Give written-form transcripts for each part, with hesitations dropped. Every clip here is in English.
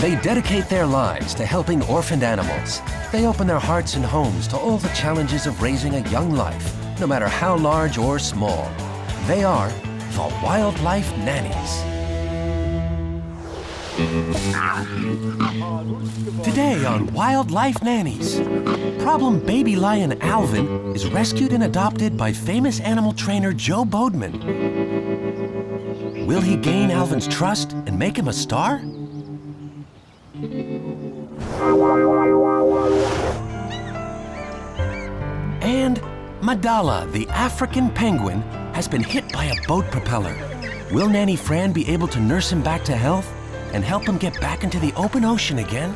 They dedicate their lives to helping orphaned animals. They open their hearts and homes to all the challenges of raising a young life, no matter how large or small. They are the Wild Life Nannies. Today on Wild Life Nannies, problem baby lion Alvin is rescued and adopted by famous animal trainer Joe Bodeman. Will he gain Alvin's trust and make him a star? And Madala, the African penguin, has been hit by a boat propeller. Will Nanny Fran be able to nurse him back to health and help him get back into the open ocean again?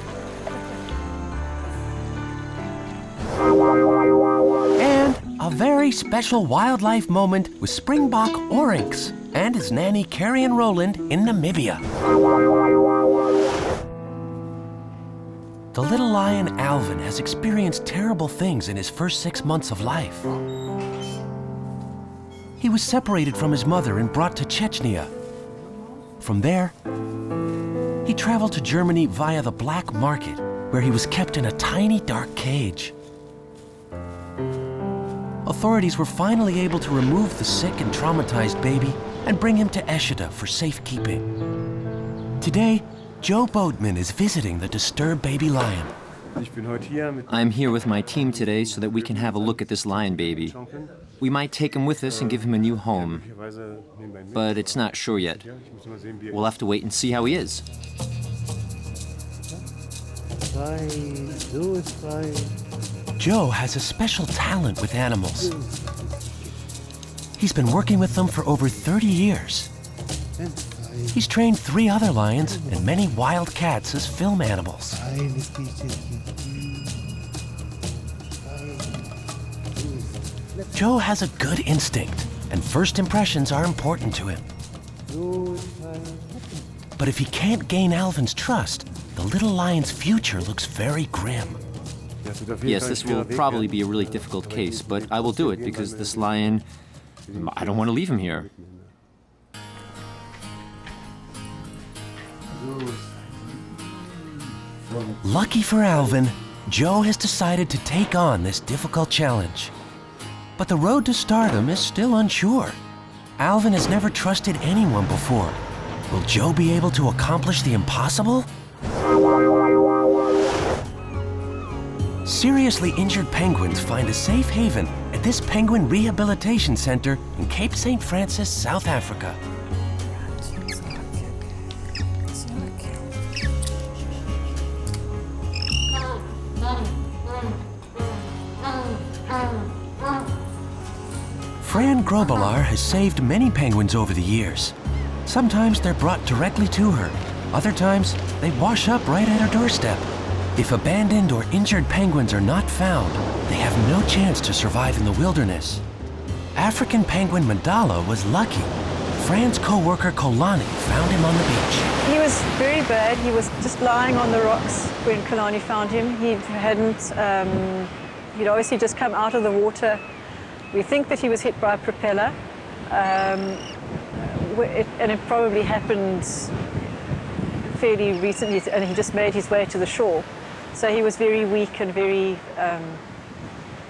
And a very special wildlife moment with springbok Oryx and his nanny Carrie and Roland in Namibia. The little lion Alvin has experienced terrible things in his first 6 months of life. He was separated from his mother and brought to Chechnya. From there, he traveled to Germany via the black market, where he was kept in a tiny, dark cage. Authorities were finally able to remove the sick and traumatized baby and bring him to Eshida for safekeeping. Today, Joe Bodeman is visiting the disturbed baby lion. I'm here with my team today so that we can have a look at this lion baby. We might take him with us and give him a new home, but it's not sure yet. We'll have to wait and see how he is. Joe has a special talent with animals. He's been working with them for over 30 years. He's trained 3 other lions and many wild cats as film animals. Joe has a good instinct, and first impressions are important to him. But if he can't gain Alvin's trust, the little lion's future looks very grim. Yes, this will probably be a really difficult case, but I will do it because this lion, I don't want to leave him here. Lucky for Alvin, Joe has decided to take on this difficult challenge. But the road to stardom is still unsure. Alvin has never trusted anyone before. Will Joe be able to accomplish the impossible? Seriously injured penguins find a safe haven at this penguin rehabilitation center in Cape St. Francis, South Africa. Fran Grobelar has saved many penguins over the years. Sometimes they're brought directly to her. Other times, they wash up right at her doorstep. If abandoned or injured penguins are not found, they have no chance to survive in the wilderness. African penguin Madala was lucky. Fran's co-worker Kolani found him on the beach. He was very bad. He was just lying on the rocks when Kolani found him. He'd obviously just come out of the water. We think that he was hit by a propeller, and it probably happened fairly recently, and he just made his way to the shore. So he was very weak and very,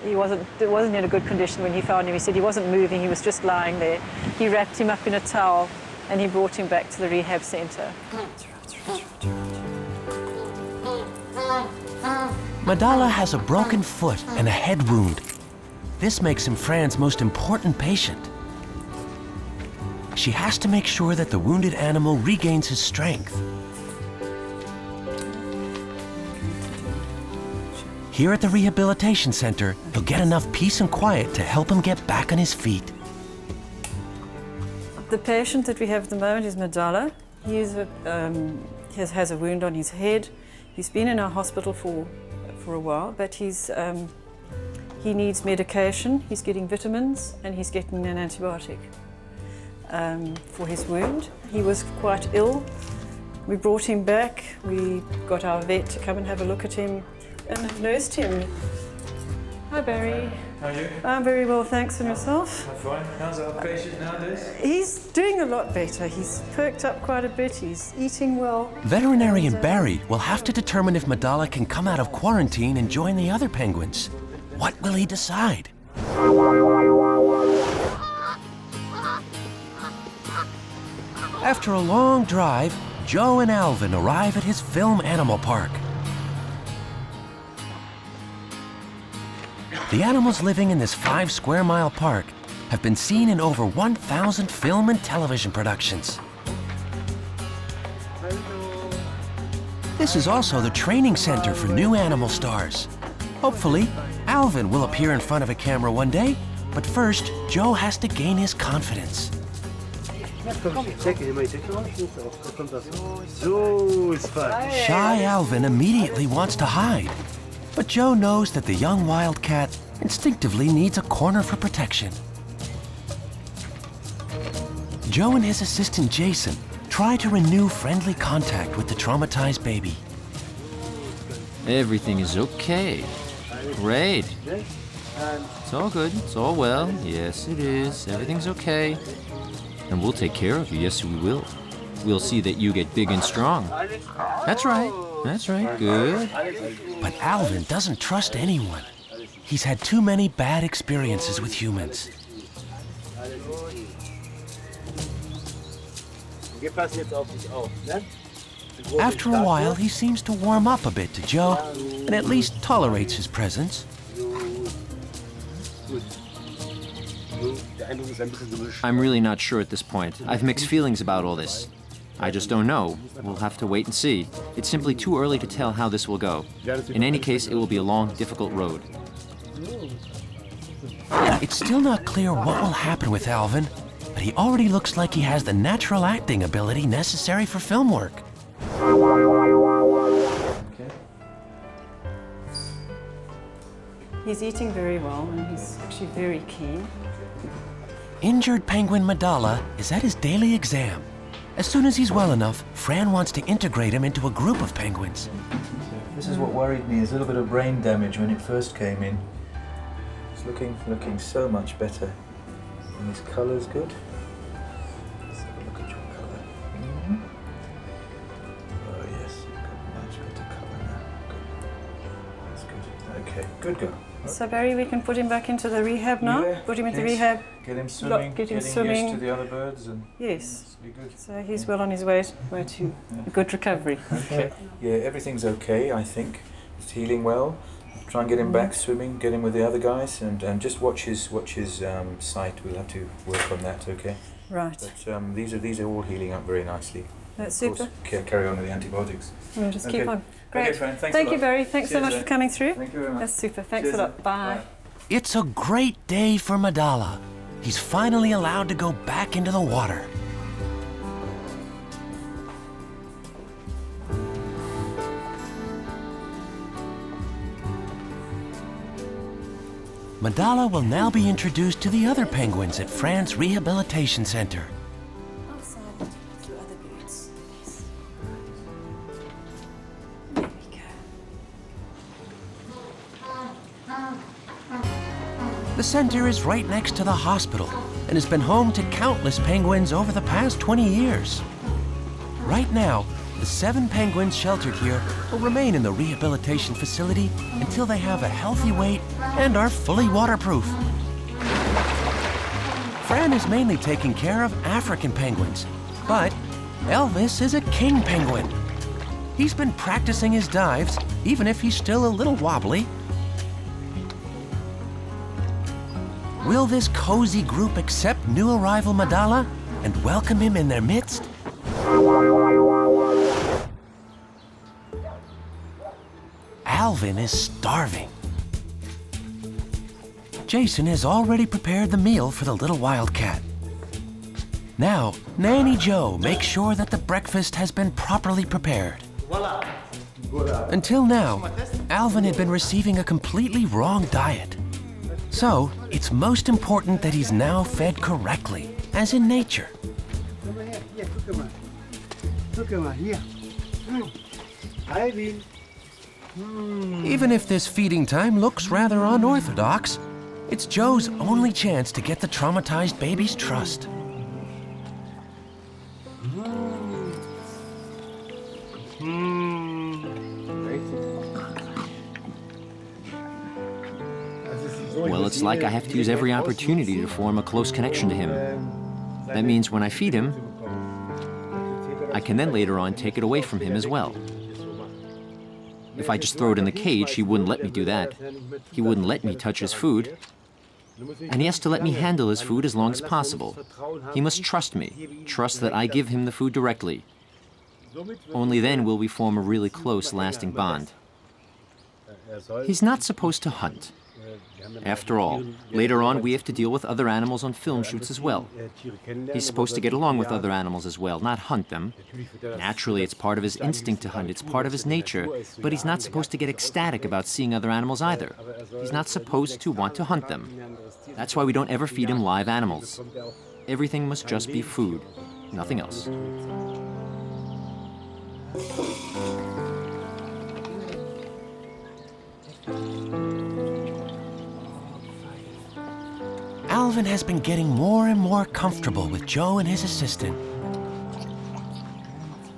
he wasn't in a good condition when he found him. He said he wasn't moving, he was just lying there. He wrapped him up in a towel and he brought him back to the rehab center. Madala has a broken foot and a head wound. This makes him Fran's most important patient. She has to make sure that the wounded animal regains his strength. Here at the rehabilitation center, he'll get enough peace and quiet to help him get back on his feet. The patient that we have at the moment is Madala. He has a wound on his head. He's been in our hospital for a while, but he needs medication. He's getting vitamins and he's getting an antibiotic for his wound. He was quite ill. We brought him back. We got our vet to come and have a look at him and nursed him. Hi, Barry. How are you? I'm very well, thanks. And yourself? I'm fine. How's our patient nowadays? He's doing a lot better. He's perked up quite a bit. He's eating well. Veterinarian Barry will have to determine if Madala can come out of quarantine and join the other penguins. What will he decide? After a long drive, Joe and Alvin arrive at his film animal park. The animals living in this 5-square-mile park have been seen in over 1,000 film and television productions. This is also the training center for new animal stars. Hopefully, Alvin will appear in front of a camera one day, but first, Joe has to gain his confidence. Shy Alvin immediately wants to hide, but Joe knows that the young wildcat instinctively needs a corner for protection. Joe and his assistant Jason try to renew friendly contact with the traumatized baby. Everything is okay. Great. It's all good. It's all well. Yes, it is. Everything's okay. And we'll take care of you. Yes, we will. We'll see that you get big and strong. That's right. That's right. Good. But Alvin doesn't trust anyone. He's had too many bad experiences with humans. After a while, he seems to warm up a bit to Joe and at least tolerates his presence. I'm really not sure at this point. I've mixed feelings about all this. I just don't know. We'll have to wait and see. It's simply too early to tell how this will go. In any case, it will be a long, difficult road. It's still not clear what will happen with Alvin, but he already looks like he has the natural acting ability necessary for film work. He's eating very well, and he's actually very keen. Injured penguin Madala is at his daily exam. As soon as he's well enough, Fran wants to integrate him into a group of penguins. This is what worried me, is a little bit of brain damage when it first came in. It's looking so much better. And his colour's good. Let's have a look at your colour. Oh yes, you've got much better colour now. Good. That's good. Okay, good girl. So Barry, we can put him back into the rehab now? Yeah, Put him into yes. rehab? Get him swimming, Get him getting swimming. used to the other birds and Yes. be good. So he's well on his way to a good recovery. Okay. Yeah, everything's okay, I think. It's healing well. Try and get him back swimming, get him with the other guys, and just watch his sight. We'll have to work on that, okay? Right. But these are all healing up very nicely. That's Of super. course, carry on with the antibiotics. We'll just Okay. keep on. Great. Okay, Fran, thanks a Thank you, lot. Barry. Thanks so Cheers, much then. for coming through. Thank you very much. That's super. Thanks Cheers, a lot. then. Bye. It's a great day for Madala. He's finally allowed to go back into the water. Madala will now be introduced to the other penguins at Fran's Rehabilitation Center. Outside through other birds. Yes. There we go. The center is right next to the hospital and has been home to countless penguins over the past 20 years. Right now, the 7 penguins sheltered here will remain in the rehabilitation facility until they have a healthy weight and are fully waterproof. Fran is mainly taking care of African penguins, but Elvis is a king penguin. He's been practicing his dives, even if he's still a little wobbly. Will this cozy group accept new arrival Madala and welcome him in their midst? Alvin is starving. Jason has already prepared the meal for the little wildcat. Now, Nanny Joe makes sure that the breakfast has been properly prepared. Until now, Alvin had been receiving a completely wrong diet. So, it's most important that he's now fed correctly, as in nature. Even if this feeding time looks rather unorthodox, it's Joe's only chance to get the traumatized baby's trust. Well, it's like I have to use every opportunity to form a close connection to him. That means when I feed him, I can then later on take it away from him as well. If I just throw it in the cage, he wouldn't let me do that. He wouldn't let me touch his food. And he has to let me handle his food as long as possible. He must trust me, trust that I give him the food directly. Only then will we form a really close, lasting bond. He's not supposed to hunt. After all, later on we have to deal with other animals on film shoots as well. He's supposed to get along with other animals as well, not hunt them. Naturally, it's part of his instinct to hunt, it's part of his nature, but he's not supposed to get ecstatic about seeing other animals either. He's not supposed to want to hunt them. That's why we don't ever feed him live animals. Everything must just be food, nothing else. Alvin has been getting more and more comfortable with Joe and his assistant.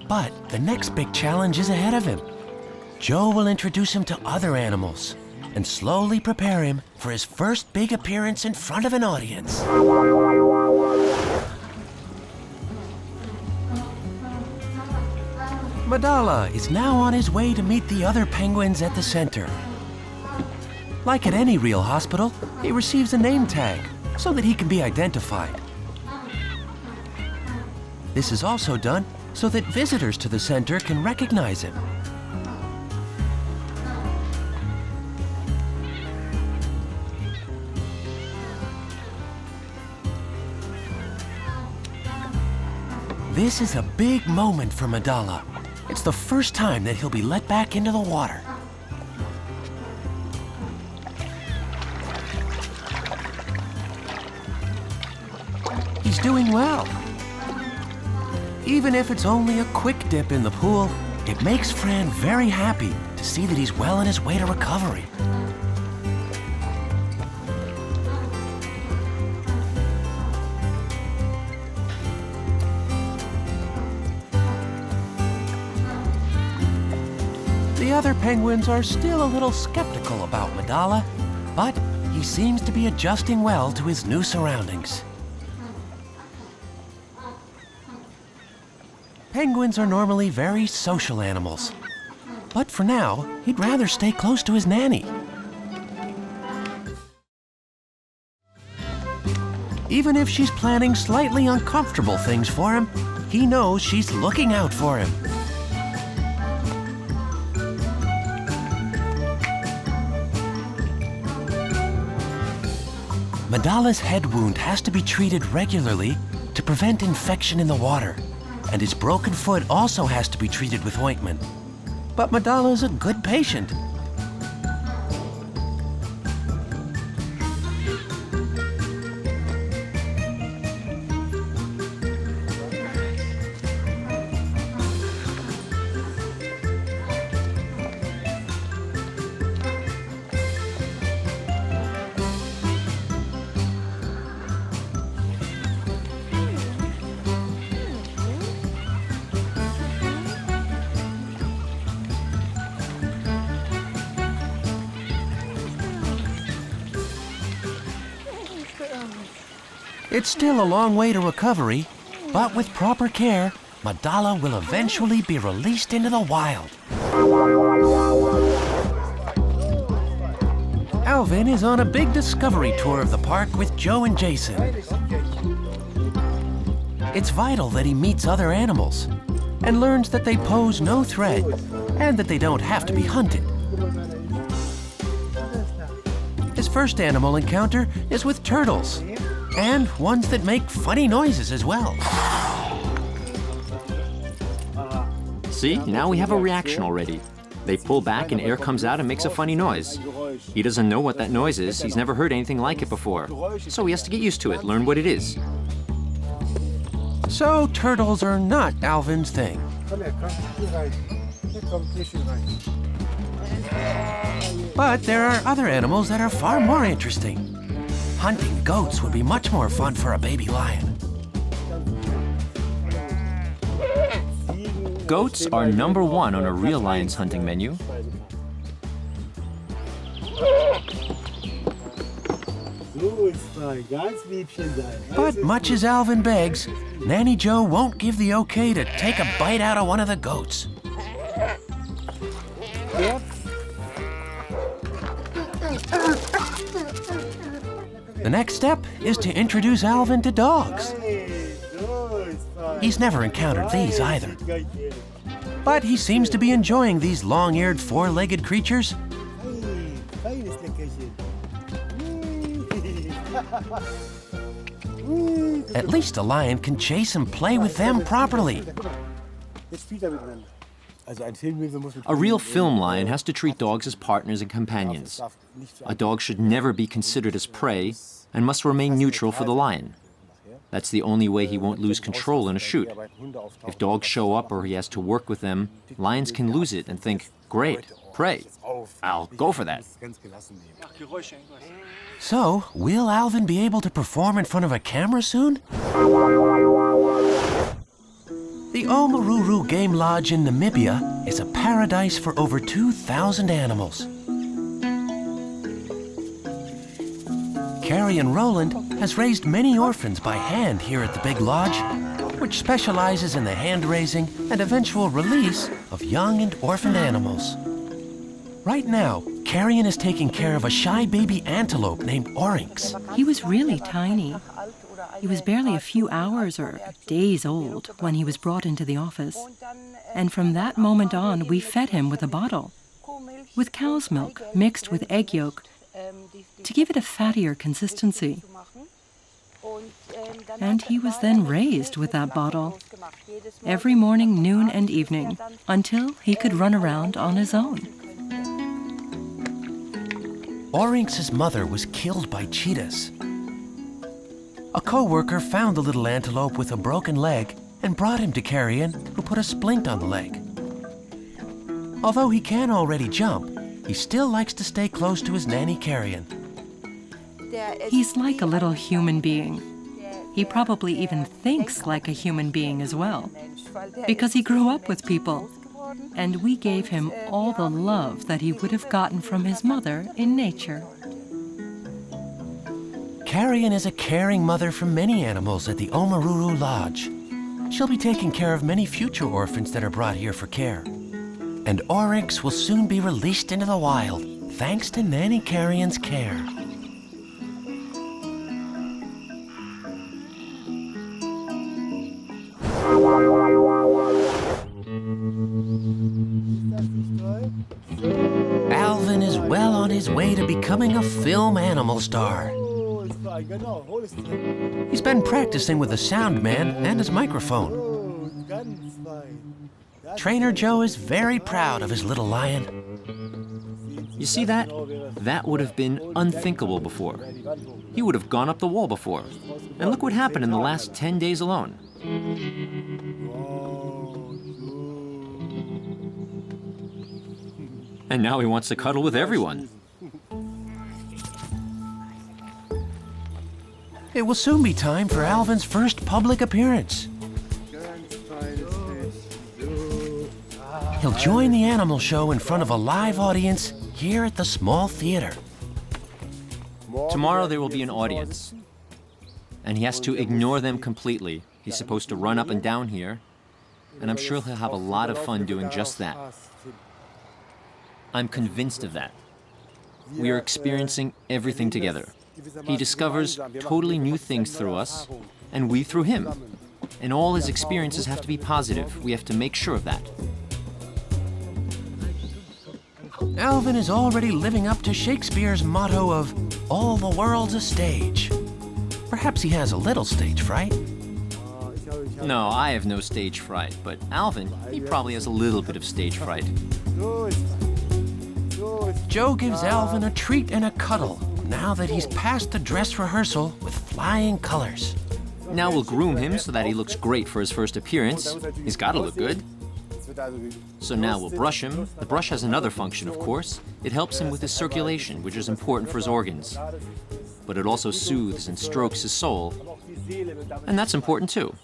But the next big challenge is ahead of him. Joe will introduce him to other animals and slowly prepare him for his first big appearance in front of an audience. Madala is now on his way to meet the other penguins at the center. Like at any real hospital, he receives a name tag so that he can be identified. This is also done so that visitors to the center can recognize him. This is a big moment for Madala. It's the first time that he'll be let back into the water. He's doing well. Even if it's only a quick dip in the pool, it makes Fran very happy to see that he's well on his way to recovery. The other penguins are still a little skeptical about Madala, but he seems to be adjusting well to his new surroundings. Penguins are normally very social animals, but for now, he'd rather stay close to his nanny. Even if she's planning slightly uncomfortable things for him, he knows she's looking out for him. Madala's head wound has to be treated regularly to prevent infection in the water. And his broken foot also has to be treated with ointment. But Madala's a good patient. It's still a long way to recovery, but with proper care, Madala will eventually be released into the wild. Alvin is on a big discovery tour of the park with Joe and Jason. It's vital that he meets other animals and learns that they pose no threat and that they don't have to be hunted. His first animal encounter is with turtles, and ones that make funny noises as well. See, now we have a reaction already. They pull back and air comes out and makes a funny noise. He doesn't know what that noise is. He's never heard anything like it before. So he has to get used to it, learn what it is. So turtles are not Alvin's thing. But there are other animals that are far more interesting. Hunting goats would be much more fun for a baby lion. Goats are #1 on a real lion's hunting menu. But much as Alvin begs, Nanny Joe won't give the okay to take a bite out of one of the goats. The next step is to introduce Alvin to dogs. He's never encountered these either. But he seems to be enjoying these long-eared, four-legged creatures. At least a lion can chase and play with them properly. A real film lion has to treat dogs as partners and companions. A dog should never be considered as prey and must remain neutral for the lion. That's the only way he won't lose control in a shoot. If dogs show up or he has to work with them, lions can lose it and think, great, prey, I'll go for that. So, will Alvin be able to perform in front of a camera soon? The Omaruru Game Lodge in Namibia is a paradise for over 2,000 animals. Carrie and Roland has raised many orphans by hand here at the Big Lodge, which specializes in the hand-raising and eventual release of young and orphaned animals. Right now, Carrie is taking care of a shy baby antelope named Oryx. He was really tiny. He was barely a few hours or days old when he was brought into the office. And from that moment on, we fed him with a bottle, with cow's milk mixed with egg yolk to give it a fattier consistency. And he was then raised with that bottle every morning, noon, and evening until he could run around on his own. Oryx's mother was killed by cheetahs. A co-worker found the little antelope with a broken leg and brought him to Carrie, who put a splint on the leg. Although he can already jump, he still likes to stay close to his nanny Carrie. He's like a little human being. He probably even thinks like a human being as well, because he grew up with people, and we gave him all the love that he would have gotten from his mother in nature. Carrie is a caring mother for many animals at the Omaruru Lodge. She'll be taking care of many future orphans that are brought here for care. And Oryx will soon be released into the wild, thanks to Nanny Carrie's care. Alvin is well on his way to becoming a film animal star. He's been practicing with a sound man and his microphone. Trainer Joe is very proud of his little lion. You see that? That would have been unthinkable before. He would have gone up the wall before. And look what happened in the last 10 days alone. And now he wants to cuddle with everyone. It will soon be time for Alvin's first public appearance. He'll join the animal show in front of a live audience here at the small theater. Tomorrow there will be an audience. And he has to ignore them completely. He's supposed to run up and down here. And I'm sure he'll have a lot of fun doing just that. I'm convinced of that. We are experiencing everything together. He discovers totally new things through us, and we through him. And all his experiences have to be positive. We have to make sure of that. Alvin is already living up to Shakespeare's motto of, all the world's a stage. Perhaps he has a little stage fright. No, I have no stage fright, but Alvin, he probably has a little bit of stage fright. Joe gives Alvin a treat and a cuddle now that he's passed the dress rehearsal with flying colors. Now we'll groom him so that he looks great for his first appearance. He's got to look good. So now we'll brush him. The brush has another function, of course. It helps him with his circulation, which is important for his organs. But it also soothes and strokes his soul. And that's important too.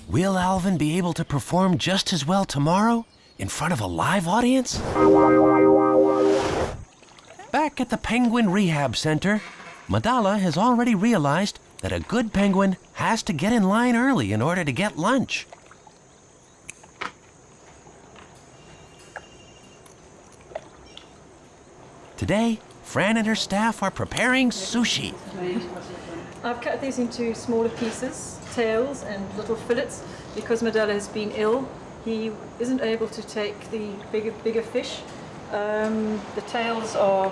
Will Alvin be able to perform just as well tomorrow in front of a live audience? Back at the Penguin Rehab Center, Madala has already realized that a good penguin has to get in line early in order to get lunch. Today, Fran and her staff are preparing sushi. I've cut these into smaller pieces, tails and little fillets, because Madala has been ill. He isn't able to take the bigger fish. The tails are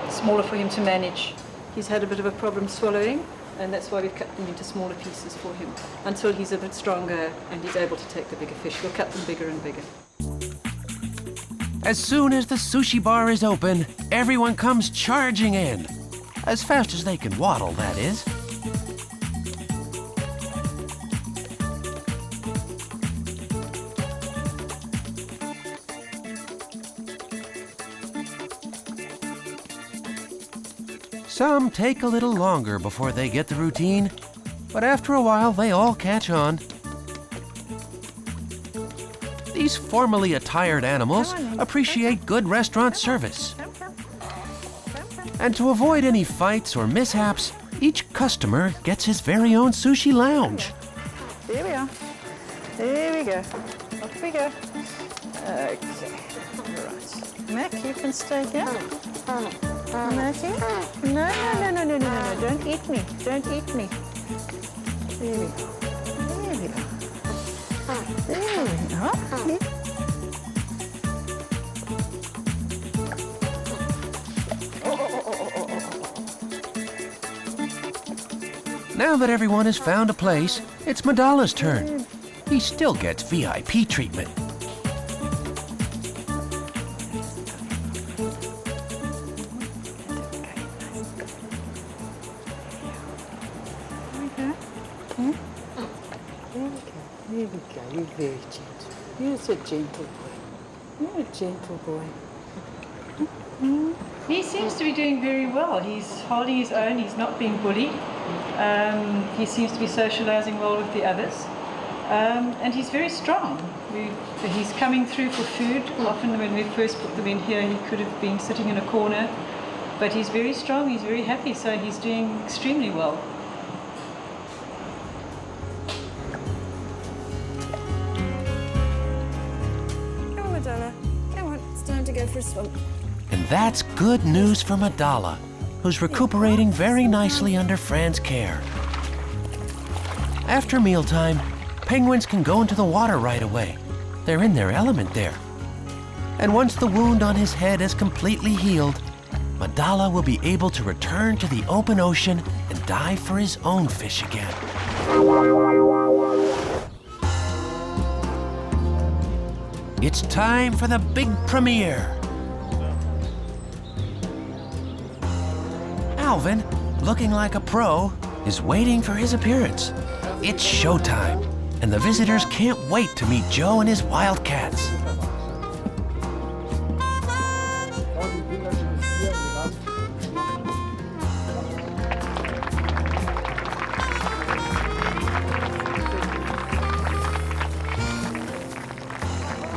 smaller for him to manage. He's had a bit of a problem swallowing, and that's why we've cut them into smaller pieces for him, until he's a bit stronger and he's able to take the bigger fish. We'll cut them bigger and bigger. As soon as the sushi bar is open, everyone comes charging in. As fast as they can waddle, that is. Some take a little longer before they get the routine, but after a while they all catch on. These formally attired animals appreciate good restaurant service. And to avoid any fights or mishaps, each customer gets his very own sushi lounge. There we are. There we go. Off we go. Okay. Right. Mac, you can stay here. Matty? No. Don't eat me. Don't eat me. There we go. There we go. There we are. Now that everyone has found a place, it's Madala's turn. He still gets VIP treatment. There we go. You're very gentle. You're a gentle boy. You're a gentle boy. He seems to be doing very well. He's holding his own. He's not being bullied. He seems to be socializing well with the others. And he's very strong. He's coming through for food. Often when we first put them in here, he could have been sitting in a corner. But he's very strong. He's very happy. So he's doing extremely well. Come on, Madala. Come on. It's time to go for a swim. And that's good news for Madala, who's recuperating very nicely under Fran's care. After mealtime, penguins can go into the water right away. They're in their element there. And once the wound on his head is completely healed, Madala will be able to return to the open ocean and dive for his own fish again. It's time for the big premiere. Alvin, looking like a pro, is waiting for his appearance. It's showtime, and the visitors can't wait to meet Joe and his wildcats.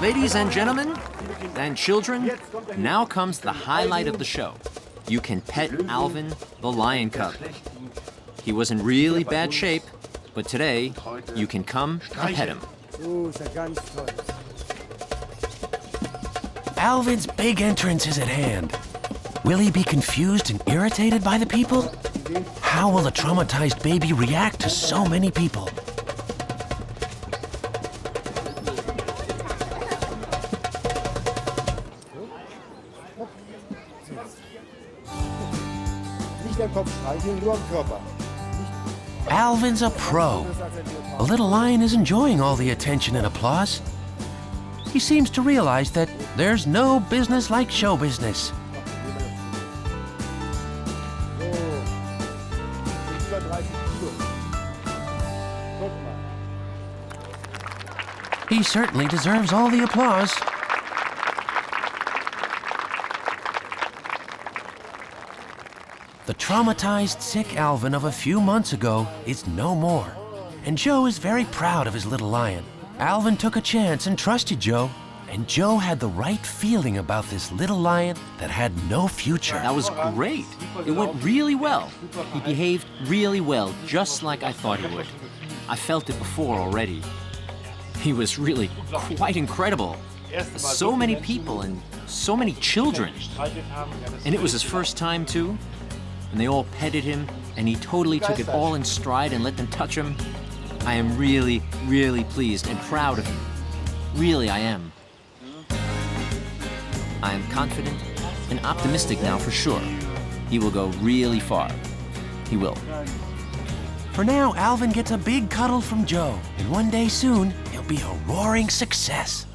Ladies and gentlemen, and children, now comes the highlight of the show. You can pet Alvin, the lion cub. He was in really bad shape, but today you can come and pet him. Alvin's big entrance is at hand. Will he be confused and irritated by the people? How will a traumatized baby react to so many people? Alvin's a pro. The little lion is enjoying all the attention and applause. He seems to realize that there's no business like show business. he certainly deserves all the applause. The traumatized, sick Alvin of a few months ago is no more, and Joe is very proud of his little lion. Alvin took a chance and trusted Joe, and Joe had the right feeling about this little lion that had no future. That was great. It went really well. He behaved really well, just like I thought he would. I felt it before already. He was really quite incredible. So many people and so many children. And it was his first time too. And they all petted him, and he totally took it all in stride and let them touch him. I am really, really pleased and proud of him. Really, I am. I am confident and optimistic now for sure. He will go really far. He will. For now, Alvin gets a big cuddle from Joe, and one day soon, he'll be a roaring success.